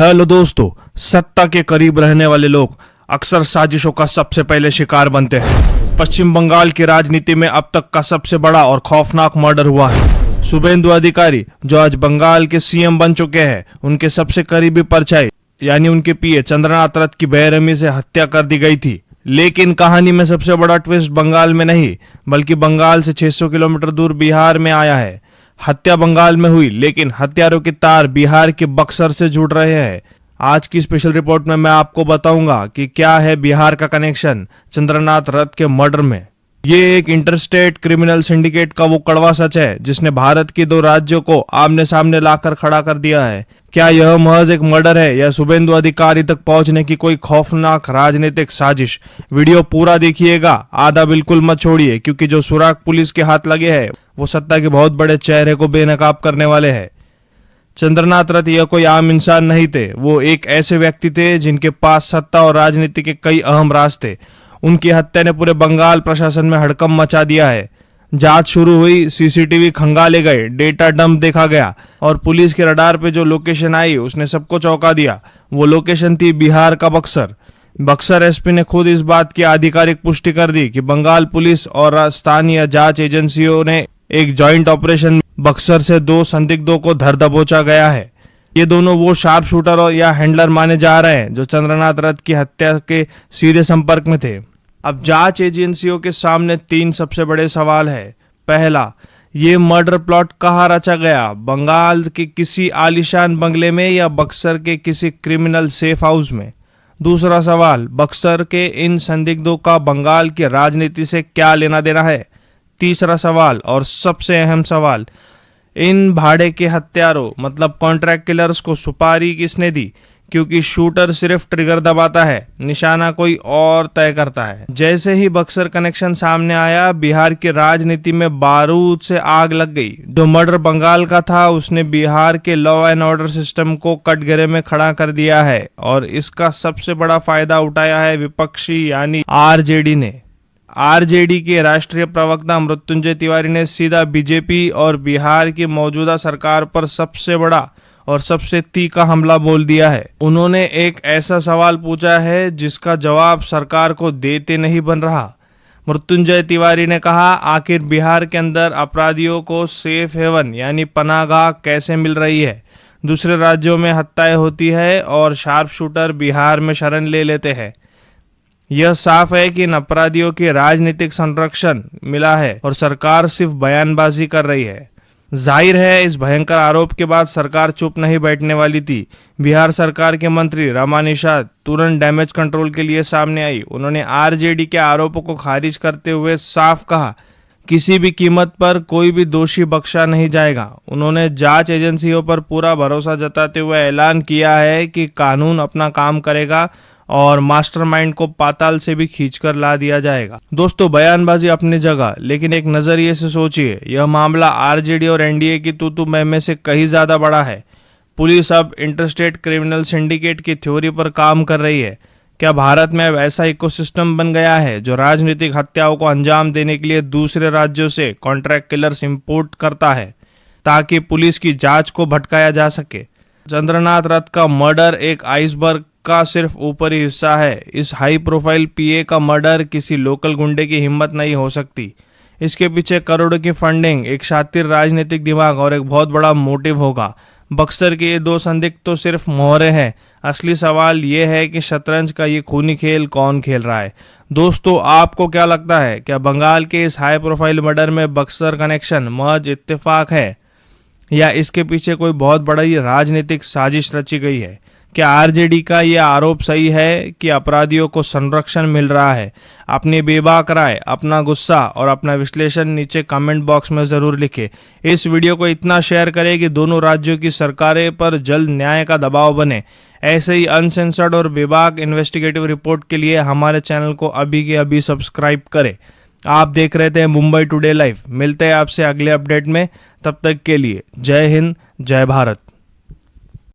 Hello दोस्तों, सत्ता के करीब रहने वाले लोग अक्सर साजिशों का सबसे पहले शिकार बनते हैं। पश्चिम बंगाल की राजनीति में अब तक का सबसे बड़ा और खौफनाक मर्डर हुआ है। शुभेंदु अधिकारी जो आज बंगाल के सीएम बन चुके हैं, उनके सबसे करीबी परछाई यानी उनके पीए चंद्रनाथ रथ की बेरहमी से हत्या कर दी गई थी। लेकिन कहानी में सबसे बड़ा ट्विस्ट बंगाल में नहीं बल्कि बंगाल से 600 किलोमीटर दूर बिहार में आया है। हत्या बंगाल में हुई लेकिन हत्यारों के तार बिहार के बक्सर से जुड़ रहे हैं। आज की स्पेशल रिपोर्ट में मैं आपको बताऊंगा कि क्या है बिहार का कनेक्शन चंद्रनाथ रथ के मर्डर में। ये एक इंटरस्टेट क्रिमिनल सिंडिकेट का वो कड़वा सच है जिसने भारत के दो राज्यों को आमने सामने लाकर खड़ा कर दिया है। क्या यह महज एक मर्डर है या शुभेंदु अधिकारी तक पहुंचने की कोई खौफनाक राजनीतिक साजिश? वीडियो पूरा देखिएगा, आधा बिल्कुल मत छोड़िए, क्योंकि जो सुराग पुलिस के हाथ लगे हैं वो सत्ता के बहुत बड़े चेहरे को बेनकाब करने वाले हैं। चंद्रनाथ रथ यह कोई आम इंसान नहीं थे, वो एक ऐसे व्यक्ति थे जिनके पास सत्ता और राजनीति के कई अहम राज थे। उनकी हत्या ने पूरे बंगाल प्रशासन में हड़कंप मचा दिया है। जांच शुरू हुई, सीसीटीवी खंगाले गए, डेटा डंप देखा गया और पुलिस के रडार पे जो लोकेशन आई उसने सबको चौंका दिया। वो लोकेशन थी बिहार का बक्सर। बक्सर एसपी ने खुद इस बात की आधिकारिक पुष्टि कर दी कि बंगाल पुलिस और स्थानीय जांच एजेंसियों ने एक जॉइंट ऑपरेशन बक्सर से 2 संदिग्धों को धर दबोचा गया है। ये दोनों वो शार्प शूटर या हैंडलर माने जा रहे हैं जो चंद्रनाथ रथ की हत्या के सीधे संपर्क में थे। अब जांच एजेंसियों के सामने 3 सबसे बड़े सवाल है। पहला, ये मर्डर प्लॉट कहाँ रचा गया? बंगाल के किसी आलीशान बंगले में या बक्सर के किसी क्रिमिनल सेफ हाउस में? दूसरा सवाल, बक्सर के इन संदिग्धों का बंगाल की राजनीति से क्या लेना देना है? तीसरा सवाल और सबसे अहम सवाल, इन भाड़े के हत्यारों मतलब कॉन्ट्रैक्ट किलर्स को सुपारी किसने दी? क्योंकि शूटर सिर्फ ट्रिगर दबाता है, निशाना कोई और तय करता है। जैसे ही बक्सर कनेक्शन सामने आया, बिहार की राजनीति में बारूद से आग लग गई। जो मर्डर बंगाल का था उसने बिहार के लॉ एंड ऑर्डर सिस्टम को कटघरे में खड़ा कर दिया है और इसका सबसे बड़ा फायदा उठाया है विपक्षी यानी आरजेडी ने। आरजेडी के राष्ट्रीय प्रवक्ता मृत्युंजय तिवारी ने सीधा बीजेपी और बिहार की मौजूदा सरकार पर सबसे बड़ा और सबसे तीखा हमला बोल दिया है। उन्होंने एक ऐसा सवाल पूछा है जिसका जवाब सरकार को देते नहीं बन रहा। मृत्युंजय तिवारी ने कहा, आखिर बिहार के अंदर अपराधियों को सेफ हेवन यानी पनाहगाह कैसे मिल रही है? दूसरे राज्यों में हत्याएं होती है और शार्प शूटर बिहार में शरण ले लेते हैं। यह साफ है कि इन अपराधियों की राजनीतिक संरक्षण मिला है और सरकार सिर्फ बयानबाजी कर रही है। जाहिर है इस भयंकर आरोप के बाद सरकार चुप नहीं बैठने वाली थी। बिहार सरकार के मंत्री रमा निषाद तुरंत डैमेज कंट्रोल के लिए सामने आई। उन्होंने आरजेडी के आरोपों को खारिज करते हुए साफ कहा, किसी भी कीमत पर कोई भी दोषी बख्शा नहीं जाएगा। उन्होंने जांच एजेंसियों पर पूरा भरोसा जताते हुए ऐलान किया है कि कानून अपना काम करेगा और मास्टरमाइंड को पाताल से भी खींचकर ला दिया जाएगा। दोस्तों, बयानबाजी अपनी जगह, लेकिन एक नजरिए से सोचिए, यह मामला आरजेडी और एनडीए की तू मैं से कहीं ज्यादा बड़ा है। पुलिस अब इंटरस्टेट क्रिमिनल सिंडिकेट की थ्योरी पर काम कर रही है। क्या भारत में अब ऐसा इकोसिस्टम बन गया है जो राजनीतिक हत्याओं को अंजाम देने के लिए दूसरे राज्यों से कॉन्ट्रैक्ट किलर्स इंपोर्ट करता है ताकि पुलिस की जांच को भटकाया जा सके? चंद्रनाथ रथ का मर्डर एक आइसबर्ग का सिर्फ ऊपरी हिस्सा है। इस हाई प्रोफाइल पीए का मर्डर किसी लोकल गुंडे की हिम्मत नहीं हो सकती। इसके पीछे करोड़ों की फंडिंग, एक शातिर राजनीतिक दिमाग और एक बहुत बड़ा मोटिव होगा। बक्सर के ये 2 संदिग्ध तो सिर्फ मोहरे हैं। असली सवाल ये है कि शतरंज का ये खूनी खेल कौन खेल रहा है? दोस्तों, आपको क्या लगता है? क्या बंगाल के इस हाई प्रोफाइल मर्डर में बक्सर कनेक्शन महज इत्तेफाक है या इसके पीछे कोई बहुत बड़ी राजनीतिक साजिश रची गई है? क्या आरजेडी का यह आरोप सही है कि अपराधियों को संरक्षण मिल रहा है? अपनी बेबाक राय, अपना गुस्सा और अपना विश्लेषण नीचे कमेंट बॉक्स में जरूर लिखें। इस वीडियो को इतना शेयर करें कि दोनों राज्यों की सरकारें पर जल्द न्याय का दबाव बने। ऐसे ही अनसेंसर्ड और बेबाक इन्वेस्टिगेटिव रिपोर्ट के लिए हमारे चैनल को अभी के अभी सब्सक्राइब करें। आप देख रहे थे मुंबई टुडे लाइव। मिलते हैं आपसे अगले अपडेट में, तब तक के लिए जय हिंद, जय भारत।